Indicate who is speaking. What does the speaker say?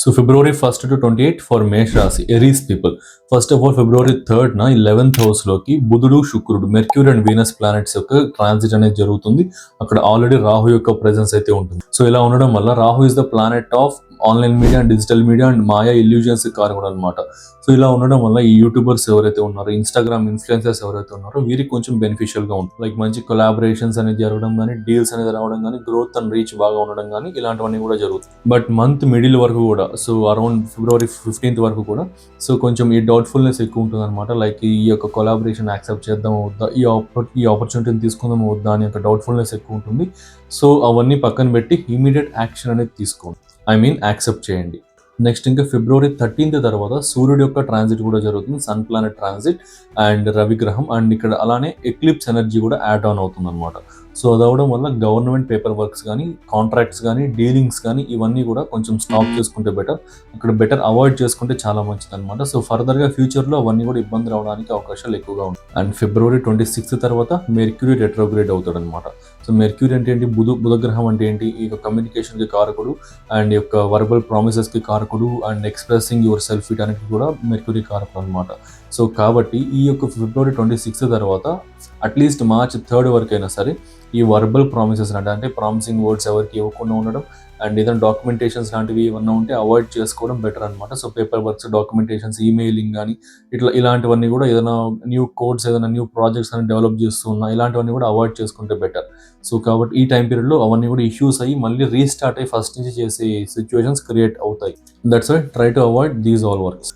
Speaker 1: So February 1st to 28 for మేష రాశి ఎరీస్ people. First of all February 3rd 11th house లోకి బుధుడు, శుక్రుడు, మెర్క్యూరీ అండ్ వీనస్ ప్లానెట్స్ యొక్క ట్రాన్సిట్ అనేది జరుగుతుంది. అక్కడ ఆల్రెడీ రాహు యొక్క ప్రెజెన్స్ అయితే ఉంటుంది. సో ఇలా ఉండడం వల్ల Rahu is the planet of online media and digital media and Maya illusions కారకుడు అనమాట. సో ఇలా ఉండడం వల్ల ఈ యూట్యూబర్స్ ఎవరైతే ఉన్నారో, ఇన్స్టాగ్రామ్ ఇన్ఫ్లుయెన్సర్స్ ఎవరైతే ఉన్నారో వీరికి కొంచెం బెనిఫిషియల్ గా ఉంటుంది. లైక్ మంచి కొలాబరేషన్స్ అనేది జరగడం కానీ, డీల్స్ అనేది రావడం కానీ, గ్రోత్ అండ్ రీచ్ బాగా ఉండడం కానీ ఇలాంటివన్నీ కూడా జరుగుతుంది. బట్ మంత్ మిడిల్ వరకు కూడా, సో అరౌండ్ ఫిబ్రవరి 15th వరకు కూడా సో కొంచెం ఈ డౌట్ఫుల్నెస్ ఎక్కువ ఉంటుంది అనమాట. లైక్ ఈ యొక్క కొలాబరేషన్ యాక్సెప్ట్ చేద్దాం వద్దా, ఈ ఆపర్చునిటీని తీసుకుందాం వద్దా అని యొక్క డౌట్ఫుల్నెస్ ఎక్కువ ఉంటుంది. సో అవన్నీ పక్కన పెట్టి ఇమీడియట్ యాక్షన్ అనేది తీసుకోండి, యాక్సెప్ట్ చేయండి. నెక్స్ట్ ఇంకా ఫిబ్రవరి 13th తర్వాత సూర్యుడు యొక్క ట్రాన్సిట్ కూడా జరుగుతుంది, సన్ ప్లానెట్ ట్రాన్సిట్ అండ్ రవిగ్రహం అండ్ ఇక్కడ అలానే ఎక్లిప్స్ ఎనర్జీ కూడా యాడ్ ఆన్ అవుతుంది అనమాట. సో అది అవడం వల్ల గవర్నమెంట్ పేపర్ వర్క్స్ కానీ, కాంట్రాక్ట్స్ కానీ, డీలింగ్స్ కానీ ఇవన్నీ కూడా కొంచెం స్టాప్ చేసుకుంటే బెటర్. అక్కడ బెటర్ అవాయిడ్ చేసుకుంటే చాలా మంచిది అనమాట. సో ఫర్దర్గా ఫ్యూచర్లో అవన్నీ కూడా ఇబ్బంది రావడానికి అవకాశాలు ఎక్కువగా ఉంటాయి. అండ్ ఫిబ్రవరి 26th తర్వాత మెర్క్యూరీ రెట్రోగ్రేడ్ అవుతాడు అనమాట. సో మెర్క్యూరీ అంటే ఏంటి, బుధగ్రహం అంటే ఏంటి, ఈ యొక్క కమ్యూనికేషన్కి కారకుడు అండ్ ఈ యొక్క వర్బల్ ప్రామిసెస్కి కారకుడు అండ్ ఎక్స్ప్రెసింగ్ యువర్ సెల్ఫ్ వీటన్నిటికి కూడా మెర్క్యూరీ కారకుడు అనమాట. సో కాబట్టి ఈ యొక్క ఫిబ్రవరి 26th తర్వాత అట్లీస్ట్ మార్చ్ 3rd వరకైనా సరే ఈ వర్బల్ ప్రామిసెస్ అంటే ప్రామిసింగ్ వర్డ్స్ ఎవరికి ఇవ్వకుండా ఉండడం అండ్ ఏదైనా డాక్యుమెంటేషన్స్ లాంటివి ఏమన్నా ఉంటే అవాయిడ్ చేసుకోవడం బెటర్ అనమాట. So paper works, documentations, emailing కానీ ఇలాంటివన్నీ కూడా ఏదైనా న్యూ కోడ్స్, ఏదైనా న్యూ ప్రాజెక్ట్స్ అని డెవలప్ చేస్తున్నా ఇలాంటివన్నీ కూడా అవాయిడ్ చేసుకుంటే బెటర్. సో కాబట్టి ఈ టైం పీరియడ్లో అవన్నీ కూడా ఇష్యూస్ అయ్యి మళ్ళీ రీస్టార్ట్ అయ్యి ఫస్ట్ నుంచి చేసే సిచ్యువేషన్స్ క్రియేట్ అవుతాయి. That's why try to avoid these all works.